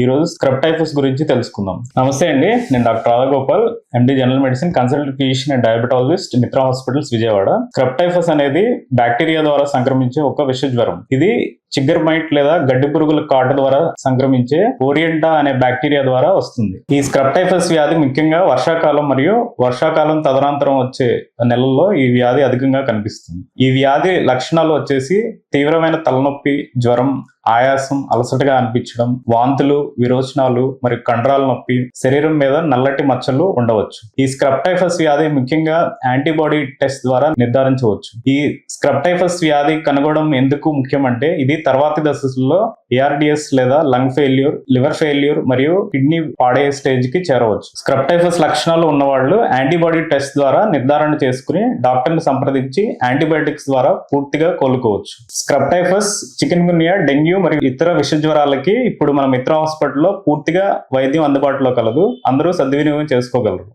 ఈ రోజు scrub typhus గురించి తెలుసుకుందాం. నమస్తే అండి, నేను doctor Radhagopal, MD general medicine, consultant physician and diabetologist, Mitra hospitals, Vijayawada. Scrub typhus అనేది బ్యాక్టీరియా ద్వారా సంక్రమించే ఒక విష జ్వరం. ఇది చిగ్గర్ మైట్ లేదా గడ్డి పురుగుల కాటు ద్వారా సంక్రమించే ఓరియంటా అనే బ్యాక్టీరియా ద్వారా వస్తుంది. ఈ స్క్రబ్ టైఫస్ వ్యాధి ముఖ్యంగా వర్షాకాలం మరియు వర్షాకాలం తదనంతరం వచ్చే నెలల్లో ఈ వ్యాధి అధికంగా కనిపిస్తుంది. ఈ వ్యాధి లక్షణాలు వచ్చేసి తీవ్రమైన తలనొప్పి, జ్వరం, ఆయాసం, అలసటగా అనిపించడం, వాంతులు, విరోచనాలు మరియు కండరాల నొప్పి, శరీరం మీద నల్లటి మచ్చలు ఉండవచ్చు. ఈ స్క్రబ్ టైఫస్ వ్యాధి ముఖ్యంగా యాంటీబాడీ టెస్ట్ ద్వారా నిర్ధారించవచ్చు. ఈ స్క్రబ్ టైఫస్ వ్యాధి కనుగొనడం ఎందుకు ముఖ్యం అంటే ఇది తర్వాతి దశలో ఏఆర్డిఎస్ లేదా లంగ్ ఫెయిల్యూర్, లివర్ ఫెయిల్యూర్ మరియు కిడ్నీ పాడే స్టేజ్ కి చేరవచ్చు. స్క్రబ్ టైఫస్ లక్షణాలు ఉన్నవాళ్ళు యాంటీబాడీ టెస్ట్ ద్వారా నిర్ధారణ చేసుకుని డాక్టర్ని సంప్రదించి యాంటీబయాటిక్స్ ద్వారా పూర్తిగా కోలుకోవచ్చు. స్క్రబ్ టైఫస్, చికెన్ గున్యా, డెంగ్యూ మరియు ఇతర విష జ్వరాలకి ఇప్పుడు మన మిత్రా హాస్పిటల్లో పూర్తిగా వైద్యం అందుబాటులో కలదు. అందరూ సద్వినియోగం చేసుకోగలరు.